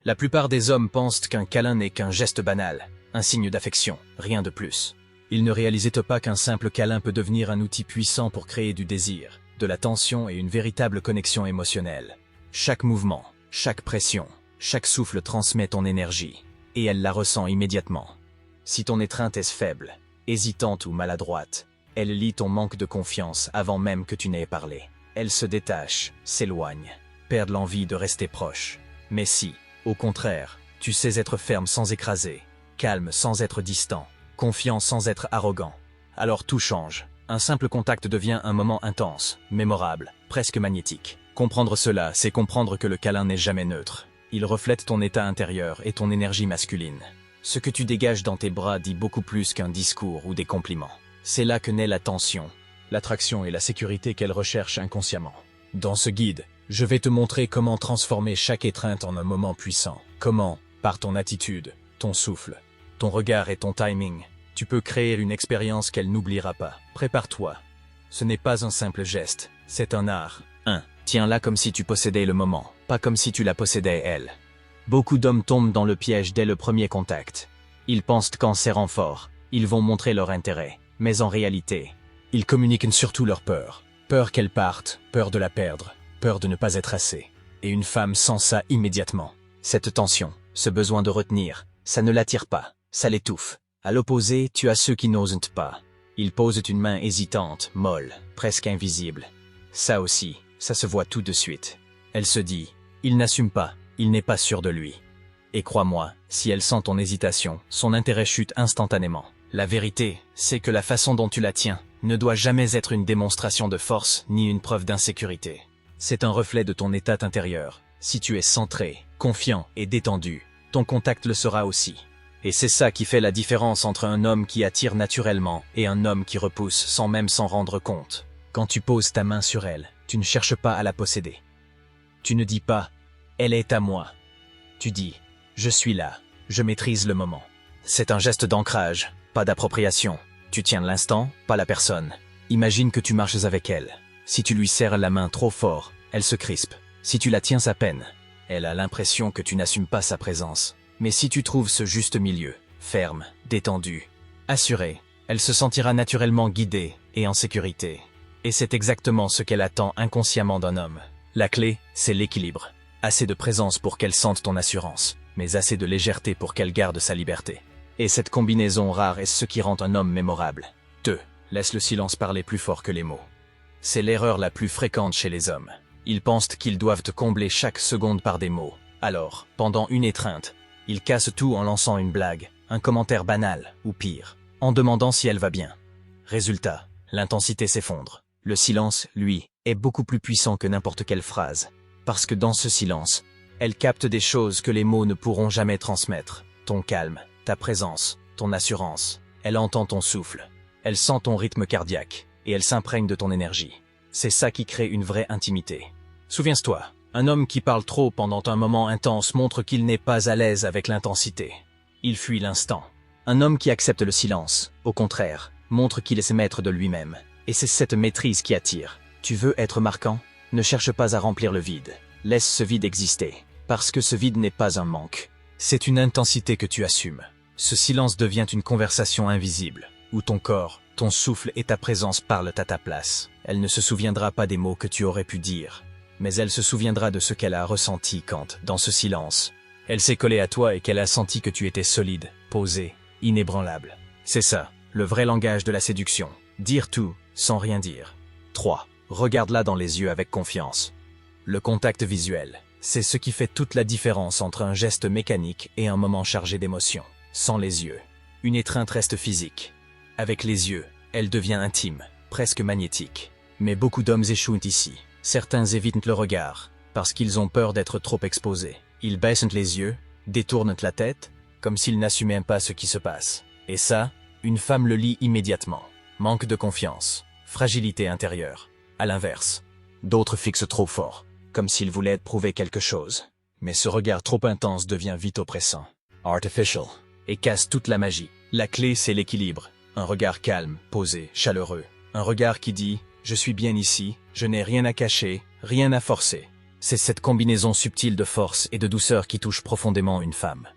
La plupart des hommes pensent qu'un câlin n'est qu'un geste banal, un signe d'affection, rien de plus. Ils ne réalisaient pas qu'un simple câlin peut devenir un outil puissant pour créer du désir, de la tension et une véritable connexion émotionnelle. Chaque mouvement, chaque pression, chaque souffle transmet ton énergie, et elle la ressent immédiatement. Si ton étreinte est faible, hésitante ou maladroite, elle lit ton manque de confiance avant même que tu n'aies parlé. Elle se détache, s'éloigne, perd l'envie de rester proche. Mais si, au contraire, tu sais être ferme sans écraser, calme sans être distant, confiant sans être arrogant, alors tout change. Un simple contact devient un moment intense, mémorable, presque magnétique. Comprendre cela, c'est comprendre que le câlin n'est jamais neutre. Il reflète ton état intérieur et ton énergie masculine. Ce que tu dégages dans tes bras dit beaucoup plus qu'un discours ou des compliments. C'est là que naît la tension, l'attraction et la sécurité qu'elle recherche inconsciemment. Dans ce guide, je vais te montrer comment transformer chaque étreinte en un moment puissant. Comment, par ton attitude, ton souffle, ton regard et ton timing, tu peux créer une expérience qu'elle n'oubliera pas. Prépare-toi. Ce n'est pas un simple geste, c'est un art. 1. Tiens-la comme si tu possédais le moment, pas comme si tu la possédais elle. Beaucoup d'hommes tombent dans le piège dès le premier contact. Ils pensent qu'en serrant fort, ils vont montrer leur intérêt. Mais en réalité, ils communiquent surtout leur peur. Peur qu'elle parte, peur de la perdre, peur de ne pas être assez. Et une femme sent ça immédiatement. Cette tension, ce besoin de retenir, ça ne l'attire pas, ça l'étouffe. À l'opposé, tu as ceux qui n'osent pas. Ils posent une main hésitante, molle, presque invisible. Ça aussi, ça se voit tout de suite. Elle se dit, il n'assume pas, il n'est pas sûr de lui. Et crois-moi, si elle sent ton hésitation, son intérêt chute instantanément. La vérité, c'est que la façon dont tu la tiens ne doit jamais être une démonstration de force ni une preuve d'insécurité. C'est un reflet de ton état intérieur. Si tu es centré, confiant et détendu, ton contact le sera aussi. Et c'est ça qui fait la différence entre un homme qui attire naturellement et un homme qui repousse sans même s'en rendre compte. Quand tu poses ta main sur elle, tu ne cherches pas à la posséder. Tu ne dis pas « elle est à moi ». Tu dis « je suis là, je maîtrise le moment ». C'est un geste d'ancrage, pas d'appropriation. Tu tiens l'instant, pas la personne. Imagine que tu marches avec elle. Si tu lui serres la main trop fort, elle se crispe. Si tu la tiens à peine, elle a l'impression que tu n'assumes pas sa présence. Mais si tu trouves ce juste milieu, ferme, détendu, assuré, elle se sentira naturellement guidée et en sécurité. Et c'est exactement ce qu'elle attend inconsciemment d'un homme. La clé, c'est l'équilibre. Assez de présence pour qu'elle sente ton assurance, mais assez de légèreté pour qu'elle garde sa liberté. Et cette combinaison rare est ce qui rend un homme mémorable. 2. Laisse le silence parler plus fort que les mots. C'est l'erreur la plus fréquente chez les hommes. Ils pensent qu'ils doivent te combler chaque seconde par des mots. Alors, pendant une étreinte, ils cassent tout en lançant une blague, un commentaire banal, ou pire, en demandant si elle va bien. Résultat, l'intensité s'effondre. Le silence, lui, est beaucoup plus puissant que n'importe quelle phrase. Parce que dans ce silence, elle capte des choses que les mots ne pourront jamais transmettre. Ton calme, ta présence, ton assurance. Elle entend ton souffle. Elle sent ton rythme cardiaque. Et elle s'imprègne de ton énergie. C'est ça qui crée une vraie intimité. Souviens-toi, un homme qui parle trop pendant un moment intense montre qu'il n'est pas à l'aise avec l'intensité. Il fuit l'instant. Un homme qui accepte le silence, au contraire, montre qu'il est maître de lui-même. Et c'est cette maîtrise qui attire. Tu veux être marquant? Ne cherche pas à remplir le vide. Laisse ce vide exister. Parce que ce vide n'est pas un manque. C'est une intensité que tu assumes. Ce silence devient une conversation invisible, où ton corps, ton souffle et ta présence parlent à ta place. Elle ne se souviendra pas des mots que tu aurais pu dire, mais elle se souviendra de ce qu'elle a ressenti quand, dans ce silence, elle s'est collée à toi et qu'elle a senti que tu étais solide, posé, inébranlable. C'est ça, le vrai langage de la séduction. Dire tout, sans rien dire. 3. Regarde-la dans les yeux avec confiance. Le contact visuel, c'est ce qui fait toute la différence entre un geste mécanique et un moment chargé d'émotions. Sans les yeux, une étreinte reste physique. Avec les yeux, elle devient intime, presque magnétique. Mais beaucoup d'hommes échouent ici. Certains évitent le regard, parce qu'ils ont peur d'être trop exposés. Ils baissent les yeux, détournent la tête, comme s'ils n'assumaient pas ce qui se passe. Et ça, une femme le lit immédiatement. Manque de confiance, fragilité intérieure. À l'inverse, d'autres fixent trop fort, comme s'ils voulaient prouver quelque chose. Mais ce regard trop intense devient vite oppressant, artificial, et casse toute la magie. La clé, c'est l'équilibre. Un regard calme, posé, chaleureux. Un regard qui dit « Je suis bien ici, je n'ai rien à cacher, rien à forcer ». C'est cette combinaison subtile de force et de douceur qui touche profondément une femme.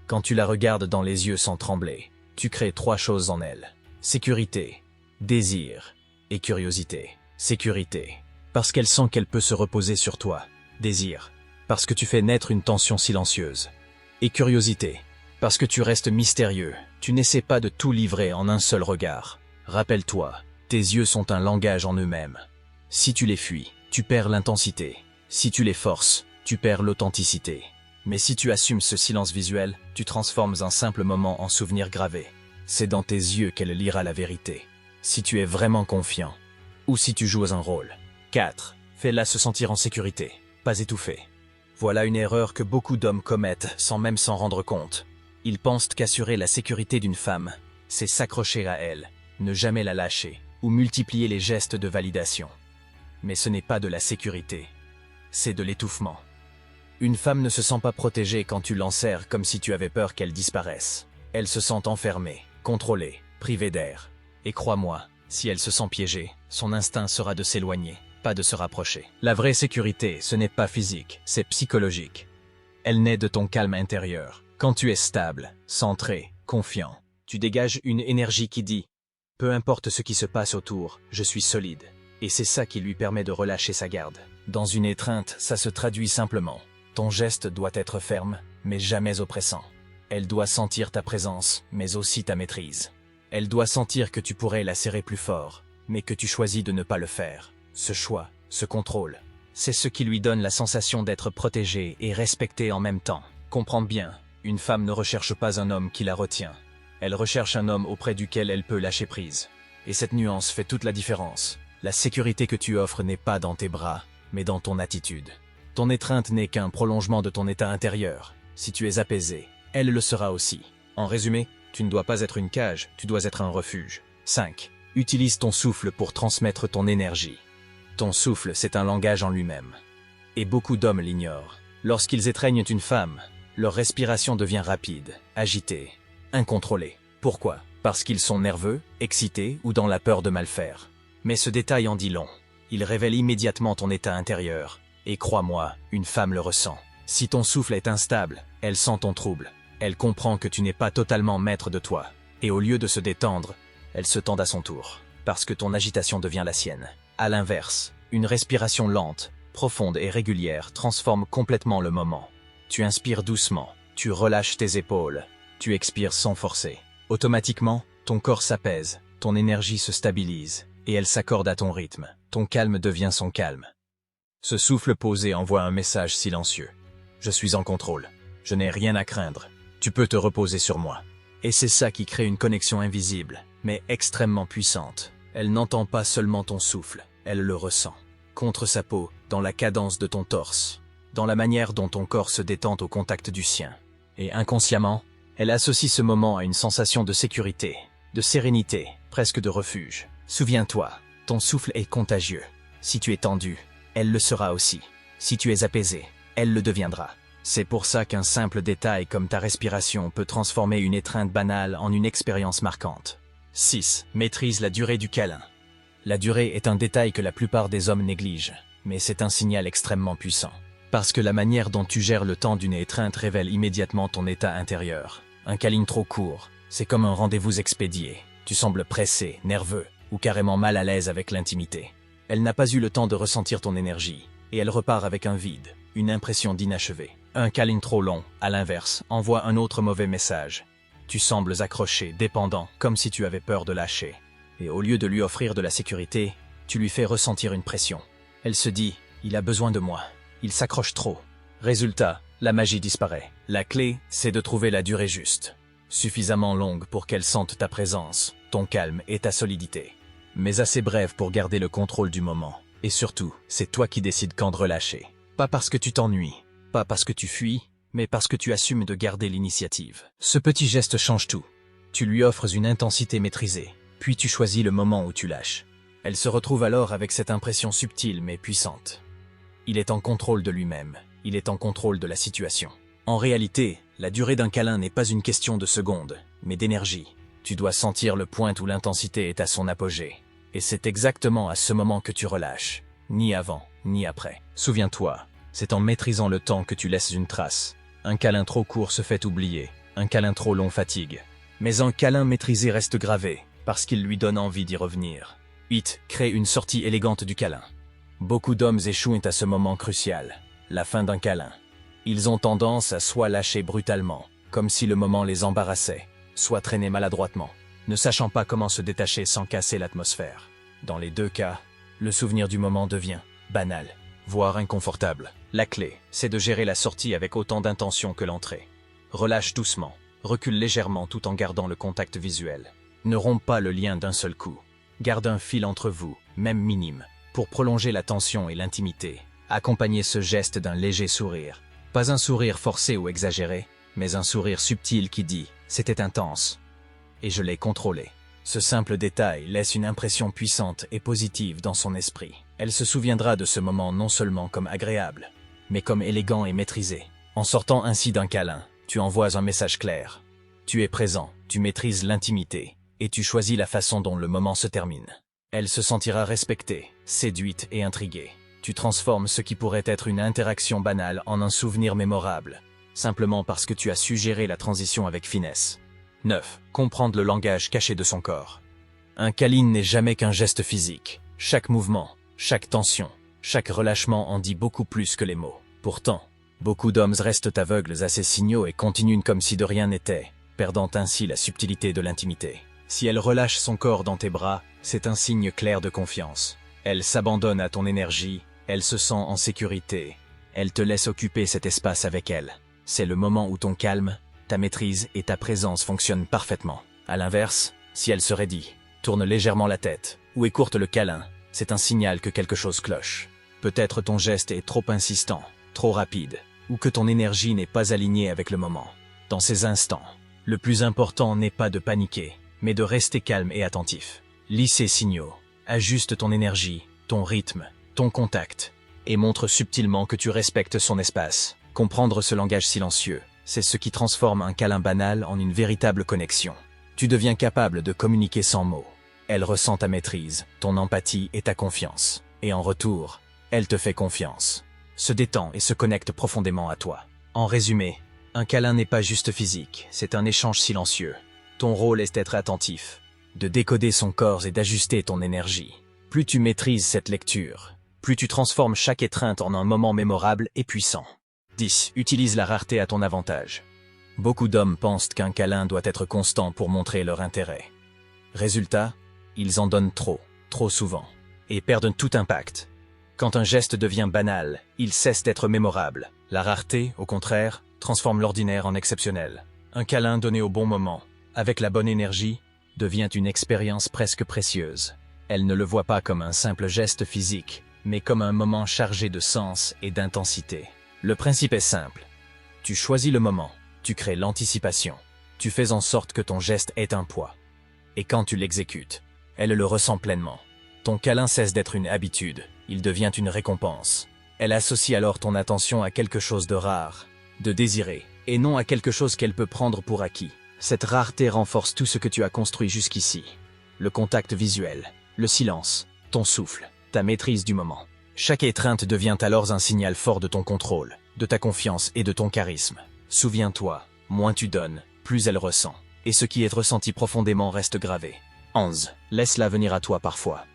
Quand tu la regardes dans les yeux sans trembler, tu crées 3 choses en elle. Sécurité, désir et curiosité. Sécurité, parce qu'elle sent qu'elle peut se reposer sur toi. Désir, parce que tu fais naître une tension silencieuse. Et curiosité, parce que tu restes mystérieux, tu n'essaies pas de tout livrer en un seul regard. Rappelle-toi, tes yeux sont un langage en eux-mêmes. Si tu les fuis, tu perds l'intensité. Si tu les forces, tu perds l'authenticité. Mais si tu assumes ce silence visuel, tu transformes un simple moment en souvenir gravé. C'est dans tes yeux qu'elle lira la vérité. Si tu es vraiment confiant, ou si tu joues un rôle. 4. Fais-la se sentir en sécurité, pas étouffée. Voilà une erreur que beaucoup d'hommes commettent sans même s'en rendre compte. Ils pensent qu'assurer la sécurité d'une femme, c'est s'accrocher à elle, ne jamais la lâcher, ou multiplier les gestes de validation. Mais ce n'est pas de la sécurité, c'est de l'étouffement. Une femme ne se sent pas protégée quand tu l'enserres comme si tu avais peur qu'elle disparaisse. Elle se sent enfermée, contrôlée, privée d'air. Et crois-moi, si elle se sent piégée, son instinct sera de s'éloigner, pas de se rapprocher. La vraie sécurité, ce n'est pas physique, c'est psychologique. Elle naît de ton calme intérieur. Quand tu es stable, centré, confiant, tu dégages une énergie qui dit « Peu importe ce qui se passe autour, je suis solide ». Et c'est ça qui lui permet de relâcher sa garde. Dans une étreinte, ça se traduit simplement. Ton geste doit être ferme, mais jamais oppressant. Elle doit sentir ta présence, mais aussi ta maîtrise. Elle doit sentir que tu pourrais la serrer plus fort, mais que tu choisis de ne pas le faire. Ce choix, ce contrôle, c'est ce qui lui donne la sensation d'être protégée et respectée en même temps. Comprends bien, une femme ne recherche pas un homme qui la retient. Elle recherche un homme auprès duquel elle peut lâcher prise. Et cette nuance fait toute la différence. La sécurité que tu offres n'est pas dans tes bras, mais dans ton attitude. Ton étreinte n'est qu'un prolongement de ton état intérieur. Si tu es apaisé, elle le sera aussi. En résumé, tu ne dois pas être une cage, tu dois être un refuge. 5. Utilise ton souffle pour transmettre ton énergie. Ton souffle, c'est un langage en lui-même. Et beaucoup d'hommes l'ignorent. Lorsqu'ils étreignent une femme, leur respiration devient rapide, agitée, incontrôlée. Pourquoi? Parce qu'ils sont nerveux, excités ou dans la peur de mal faire. Mais ce détail en dit long. Il révèle immédiatement ton état intérieur. Et crois-moi, une femme le ressent. Si ton souffle est instable, elle sent ton trouble. Elle comprend que tu n'es pas totalement maître de toi. Et au lieu de se détendre, elle se tend à son tour. Parce que ton agitation devient la sienne. À l'inverse, une respiration lente, profonde et régulière transforme complètement le moment. Tu inspires doucement, tu relâches tes épaules, tu expires sans forcer. Automatiquement, ton corps s'apaise, ton énergie se stabilise, et elle s'accorde à ton rythme. Ton calme devient son calme. Ce souffle posé envoie un message silencieux. Je suis en contrôle. Je n'ai rien à craindre. Tu peux te reposer sur moi. Et c'est ça qui crée une connexion invisible, mais extrêmement puissante. Elle n'entend pas seulement ton souffle, elle le ressent. Contre sa peau, dans la cadence de ton torse, dans la manière dont ton corps se détend au contact du sien. Et inconsciemment, elle associe ce moment à une sensation de sécurité, de sérénité, presque de refuge. Souviens-toi, ton souffle est contagieux. Si tu es tendu, elle le sera aussi. Si tu es apaisé, elle le deviendra. C'est pour ça qu'un simple détail comme ta respiration peut transformer une étreinte banale en une expérience marquante. 6. Maîtrise la durée du câlin. La durée est un détail que la plupart des hommes négligent, mais c'est un signal extrêmement puissant. Parce que la manière dont tu gères le temps d'une étreinte révèle immédiatement ton état intérieur. Un câlin trop court, c'est comme un rendez-vous expédié. Tu sembles pressé, nerveux, ou carrément mal à l'aise avec l'intimité. Elle n'a pas eu le temps de ressentir ton énergie, et elle repart avec un vide, une impression d'inachevé. Un câlin trop long, à l'inverse, envoie un autre mauvais message. Tu sembles accroché, dépendant, comme si tu avais peur de lâcher. Et au lieu de lui offrir de la sécurité, tu lui fais ressentir une pression. Elle se dit, il a besoin de moi. Il s'accroche trop. Résultat, la magie disparaît. La clé, c'est de trouver la durée juste. Suffisamment longue pour qu'elle sente ta présence, ton calme et ta solidité. Mais assez brève pour garder le contrôle du moment. Et surtout, c'est toi qui décides quand de relâcher. Pas parce que tu t'ennuies, pas parce que tu fuis, mais parce que tu assumes de garder l'initiative. Ce petit geste change tout. Tu lui offres une intensité maîtrisée, puis tu choisis le moment où tu lâches. Elle se retrouve alors avec cette impression subtile mais puissante. Il est en contrôle de lui-même, il est en contrôle de la situation. En réalité, la durée d'un câlin n'est pas une question de secondes, mais d'énergie. Tu dois sentir le point où l'intensité est à son apogée. Et c'est exactement à ce moment que tu relâches, ni avant, ni après. Souviens-toi, C'est en maîtrisant le temps que tu laisses une trace. Un câlin trop court se fait oublier, un câlin trop long fatigue. Mais un câlin maîtrisé reste gravé, parce qu'il lui donne envie d'y revenir. 8. Crée une sortie élégante du câlin. Beaucoup d'hommes échouent à ce moment crucial, la fin d'un câlin. Ils ont tendance à soit lâcher brutalement, comme si le moment les embarrassait, soit traîner maladroitement, ne sachant pas comment se détacher sans casser l'atmosphère. Dans les deux cas, le souvenir du moment devient banal, voire inconfortable. La clé, c'est de gérer la sortie avec autant d'intention que l'entrée. Relâche doucement, recule légèrement tout en gardant le contact visuel. Ne romps pas le lien d'un seul coup. Garde un fil entre vous, même minime, pour prolonger la tension et l'intimité. Accompagnez ce geste d'un léger sourire. Pas un sourire forcé ou exagéré, mais un sourire subtil qui dit « c'était intense » et je l'ai contrôlé. Ce simple détail laisse une impression puissante et positive dans son esprit. Elle se souviendra de ce moment non seulement comme agréable, mais comme élégant et maîtrisé. En sortant ainsi d'un câlin, tu envoies un message clair. Tu es présent, tu maîtrises l'intimité, et tu choisis la façon dont le moment se termine. Elle se sentira respectée, séduite et intriguée. Tu transformes ce qui pourrait être une interaction banale en un souvenir mémorable, simplement parce que tu as su gérer la transition avec finesse. 9. Comprendre le langage caché de son corps. Un câlin n'est jamais qu'un geste physique. Chaque mouvement, chaque tension, chaque relâchement en dit beaucoup plus que les mots. Pourtant, beaucoup d'hommes restent aveugles à ces signaux et continuent comme si de rien n'était, perdant ainsi la subtilité de l'intimité. Si elle relâche son corps dans tes bras, c'est un signe clair de confiance. Elle s'abandonne à ton énergie, elle se sent en sécurité. Elle te laisse occuper cet espace avec elle. C'est le moment où ton calme, ta maîtrise et ta présence fonctionnent parfaitement. À l'inverse, si elle se raidit, tourne légèrement la tête ou écourte le câlin, c'est un signal que quelque chose cloche. Peut-être ton geste est trop insistant, trop rapide, ou que ton énergie n'est pas alignée avec le moment. Dans ces instants, le plus important n'est pas de paniquer, mais de rester calme et attentif. Lis ces signaux, ajuste ton énergie, ton rythme, ton contact, et montre subtilement que tu respectes son espace. Comprendre ce langage silencieux, c'est ce qui transforme un câlin banal en une véritable connexion. Tu deviens capable de communiquer sans mots. Elle ressent ta maîtrise, ton empathie et ta confiance. Et en retour, elle te fait confiance, se détend et se connecte profondément à toi. En résumé, un câlin n'est pas juste physique, c'est un échange silencieux. Ton rôle est d'être attentif, de décoder son corps et d'ajuster ton énergie. Plus tu maîtrises cette lecture, plus tu transformes chaque étreinte en un moment mémorable et puissant. 10. Utilise la rareté à ton avantage. Beaucoup d'hommes pensent qu'un câlin doit être constant pour montrer leur intérêt. Résultat, ils en donnent trop souvent, et perdent tout impact. Quand un geste devient banal, il cesse d'être mémorable. La rareté, au contraire, transforme l'ordinaire en exceptionnel. Un câlin donné au bon moment, avec la bonne énergie, devient une expérience presque précieuse. Elle ne le voit pas comme un simple geste physique, mais comme un moment chargé de sens et d'intensité. Le principe est simple. Tu choisis le moment, tu crées l'anticipation, tu fais en sorte que ton geste ait un poids. Et quand tu l'exécutes, elle le ressent pleinement. Ton câlin cesse d'être une habitude, il devient une récompense. Elle associe alors ton attention à quelque chose de rare, de désiré, et non à quelque chose qu'elle peut prendre pour acquis. Cette rareté renforce tout ce que tu as construit jusqu'ici. Le contact visuel, le silence, ton souffle, ta maîtrise du moment. Chaque étreinte devient alors un signal fort de ton contrôle, de ta confiance et de ton charisme. Souviens-toi, moins tu donnes, plus elle ressent. Et ce qui est ressenti profondément reste gravé. 11. Laisse-la venir à toi parfois.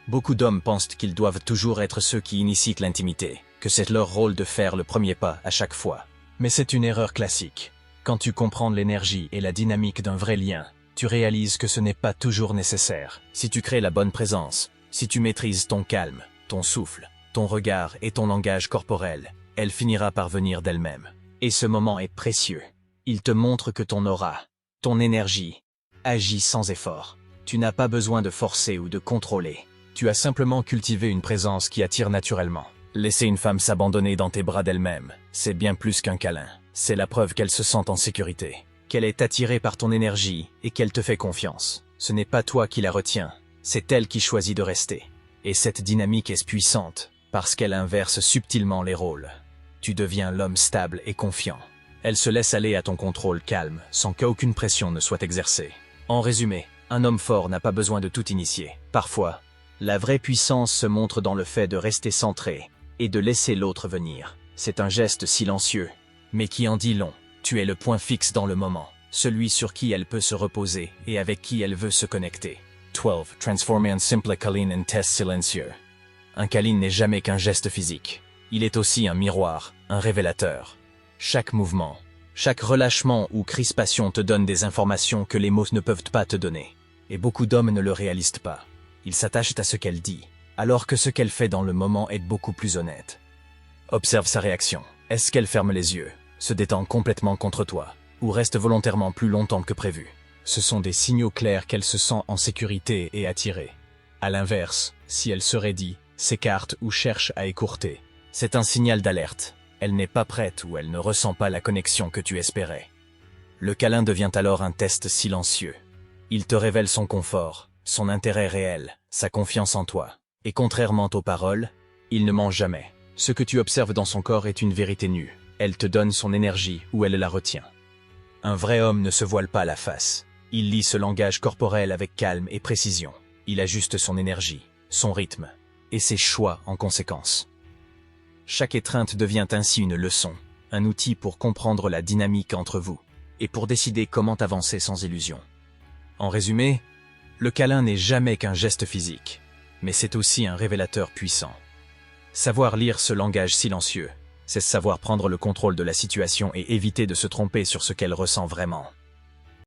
Beaucoup d'hommes pensent qu'ils doivent toujours être ceux qui initient l'intimité, que c'est leur rôle de faire le premier pas à chaque fois. Mais c'est une erreur classique. Quand tu comprends l'énergie et la dynamique d'un vrai lien, tu réalises que ce n'est pas toujours nécessaire. Si tu crées la bonne présence, si tu maîtrises ton calme, ton souffle, ton regard et ton langage corporel, elle finira par venir d'elle-même. Et ce moment est précieux. Il te montre que ton aura, ton énergie, agit sans effort. Tu n'as pas besoin de forcer ou de contrôler. Tu as simplement cultivé une présence qui attire naturellement. Laisser une femme s'abandonner dans tes bras d'elle-même, c'est bien plus qu'un câlin. C'est la preuve qu'elle se sent en sécurité, qu'elle est attirée par ton énergie et qu'elle te fait confiance. Ce n'est pas toi qui la retiens, c'est elle qui choisit de rester. Et cette dynamique est puissante, parce qu'elle inverse subtilement les rôles. Tu deviens l'homme stable et confiant. Elle se laisse aller à ton contrôle calme, sans qu'aucune pression ne soit exercée. En résumé, un homme fort n'a pas besoin de tout initier. Parfois, la vraie puissance se montre dans le fait de rester centré et de laisser l'autre venir. C'est un geste silencieux, mais qui en dit long. Tu es le point fixe dans le moment, celui sur qui elle peut se reposer et avec qui elle veut se connecter. 12. Transformer un simple câlin en test silencieux. Un câlin n'est jamais qu'un geste physique. Il est aussi un miroir, un révélateur. Chaque mouvement, chaque relâchement ou crispation te donne des informations que les mots ne peuvent pas te donner. Et beaucoup d'hommes ne le réalisent pas. Ils s'attachent à ce qu'elle dit, alors que ce qu'elle fait dans le moment est beaucoup plus honnête. Observe sa réaction. Est-ce qu'elle ferme les yeux, se détend complètement contre toi, ou reste volontairement plus longtemps que prévu? Ce sont des signaux clairs qu'elle se sent en sécurité et attirée. À l'inverse, si elle se raidit, s'écarte ou cherche à écourter, c'est un signal d'alerte. Elle n'est pas prête ou elle ne ressent pas la connexion que tu espérais. Le câlin devient alors un test silencieux. Il te révèle son confort, son intérêt réel, sa confiance en toi. Et contrairement aux paroles, il ne ment jamais. Ce que tu observes dans son corps est une vérité nue. Elle te donne son énergie ou elle la retient. Un vrai homme ne se voile pas la face. Il lit ce langage corporel avec calme et précision. Il ajuste son énergie, son rythme, et ses choix en conséquence. Chaque étreinte devient ainsi une leçon, un outil pour comprendre la dynamique entre vous, et pour décider comment avancer sans illusion. En résumé, le câlin n'est jamais qu'un geste physique, mais c'est aussi un révélateur puissant. Savoir lire ce langage silencieux, c'est savoir prendre le contrôle de la situation et éviter de se tromper sur ce qu'elle ressent vraiment.